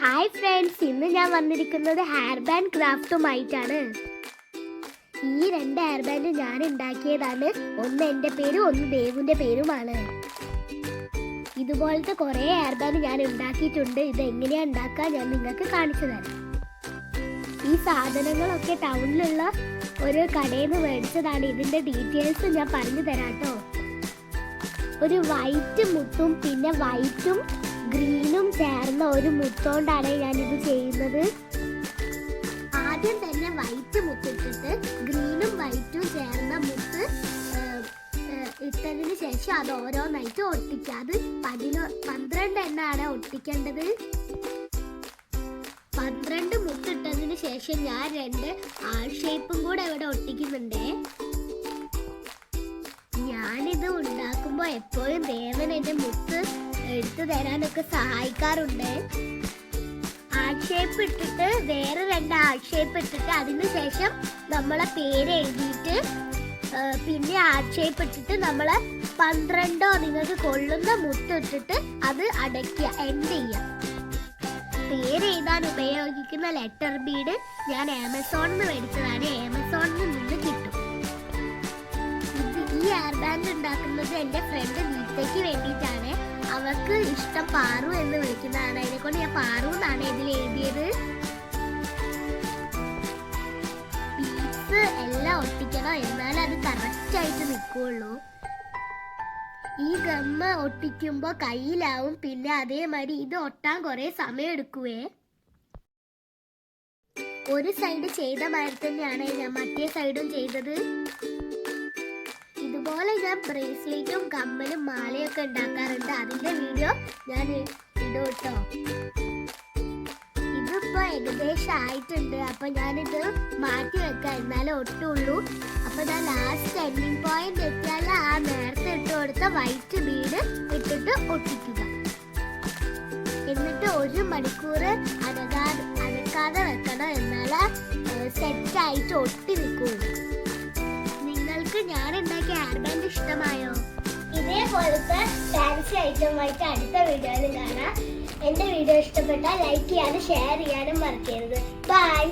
Hi friends, ഇന്ന് ഞാൻ വന്നിരിക്കുന്നത് ഹെയർ ബാൻഡ് ക്രാഫ്റ്റുമായിട്ടാണ്. ഈ രണ്ട് ഹെയർ ബാൻഡ് ഞാൻ ഉണ്ടാക്കിയതാണ്. ഒന്ന് എൻ്റെ പേരും ഒന്ന് ദേവുവിൻ്റെ പേരുമാണ്. ഇതുപോലത്തെ കുറേ ഹെയർ ബാൻഡ് ഞാൻ ഉണ്ടാക്കിയിട്ടുണ്ട്. ഇത് എങ്ങനെയാണ് ഉണ്ടാക്കുക ഞാൻ നിങ്ങൾക്ക് കാണിച്ചു തരാം. ഈ സാധനങ്ങളൊക്കെ ടൗണിലുള്ള ഒരു കടയിൽ നിന്ന് മേടിച്ചതാണ്. ഇതിൻ്റെ ഡീറ്റെയിൽസ് ഞാൻ പറഞ്ഞു തരാം കേട്ടോ. ഒരു വൈറ്റ് മുത്തും പിന്നെ വൈറ്റും ഗ്രീനും ചേർന്ന ഒരു മുത്തോണ്ടാണ് ഞാനിത് ചെയ്യുന്നത്. ആദ്യം തന്നെ വൈറ്റ് മുത്തിട്ടിട്ട് ഗ്രീനും വൈറ്റും ചേർന്ന മുത്ത് ഇട്ടതിന് ശേഷം അത് ഓരോന്നായിട്ട് ഒട്ടിക്കുക. അത് 12 എണ്ണമാണ് ഒട്ടിക്കേണ്ടത്. 12 മുത്തിട്ടതിന് ശേഷം ഞാൻ 2 ആൾ ഷേപ്പും കൂടെ ഇവിടെ ഒട്ടിക്കുന്നുണ്ട്. ഞാനിത് ഉണ്ടാക്കുമ്പോൾ എപ്പോഴും ദേവൻ എൻ്റെ മുത്ത് എടുത്തു തരാനൊക്കെ സഹായിക്കാറുണ്ട്. ഹാർട്ട് ഷേപ്പ് ഇട്ടിട്ട് വേറെ 2 ഹാർട്ട് ഷേപ്പ് ഇട്ടിട്ട് അതിന് ശേഷം നമ്മളെ പേര് എഴുതിയിട്ട് പിന്നെ ഹാർട്ട് ഷേപ്പ് ഇട്ടിട്ട് നമ്മളെ 12 നിങ്ങൾക്ക് കൊള്ളുന്ന മുത്ത് ഇട്ടിട്ട് അത് അടയ്ക്കുക, എൻഡ് ചെയ്യുക. പേര് എഴുതാൻ ഉപയോഗിക്കുന്ന ലെറ്റർ ബീഡ് ഞാൻ ആമസോണിൽ നിന്ന് മേടിച്ചതാണ്. ആമസോണിൽ നിന്ന് കിട്ടും. ഈ ഹെയർ ബാൻഡ് ഉണ്ടാക്കുന്നത് എൻ്റെ ഫ്രണ്ട് നീത്തയ്ക്ക് വേണ്ടിയിട്ടാണ്. അവർക്ക് ഇഷ്ടം പാറു എന്ന് വിളിക്കുന്നതാണ്. അതിനെക്കൊണ്ട് ഞാൻ പാറു എന്നാണ് ഇതിൽ എഴുതിയത്. പീസ് എല്ലാം ഒട്ടിക്കണം, എന്നാലും അത് കറക്റ്റ് ആയിട്ട് നിൽക്കുള്ളൂ. ഈ ഗമ്മ ഒട്ടിക്കുമ്പോൾ കയ്യിലാവും. പിന്നെ അതേമാതിരി ഇത് ഒട്ടാൻ കുറേ സമയം എടുക്കുവേ. ഒരു സൈഡ് ചെയ്ത മാതിരി തന്നെയാണ് ഞാൻ മറ്റേ സൈഡും ചെയ്തത്. ഇതുപോലെ ഞാൻ ബ്രേസ്ലെറ്റും കമ്മലും മാലയൊക്കെ ഉണ്ടാക്കാറുണ്ട്. അതിന്റെ വീഡിയോ ഞാൻ ഇടും കേട്ടോ. ഇതിപ്പോ ഏകദേശം ആയിട്ടുണ്ട്. അപ്പൊ ഞാനിത് മാറ്റി വെക്കാം, എന്നാലേ ഒട്ടുള്ളൂ. അപ്പൊ ഞാൻ ലാസ്റ്റ് എൻഡിങ് പോയിന്റ് എത്തിയാൽ ആ നേരത്തെ ഇട്ട് കൊടുത്ത വൈറ്റ് ബീഡ് ഇട്ടിട്ട് ഒട്ടിക്കുക. എന്നിട്ട് 1 മണിക്കൂർ അനക്കാതെ വെക്കണം, എന്നാലേ സെറ്റ് ആയിട്ട് ഒട്ടി നിൽക്കുള്ളൂ. ഞാൻ ഉണ്ടാക്കിയ ഹെയർ ബാൻഡ് ഇഷ്ടമായോ? ഇതേപോലത്തെ ഫാൻസി ഐറ്റമായിട്ട് അടുത്ത വീഡിയോയിൽ കാണാം. എൻ്റെ വീഡിയോ ഇഷ്ടപ്പെട്ടാൽ ലൈക്ക് ചെയ്യാനും ഷെയർ ചെയ്യാനും മറക്കരുത്. ബൈ.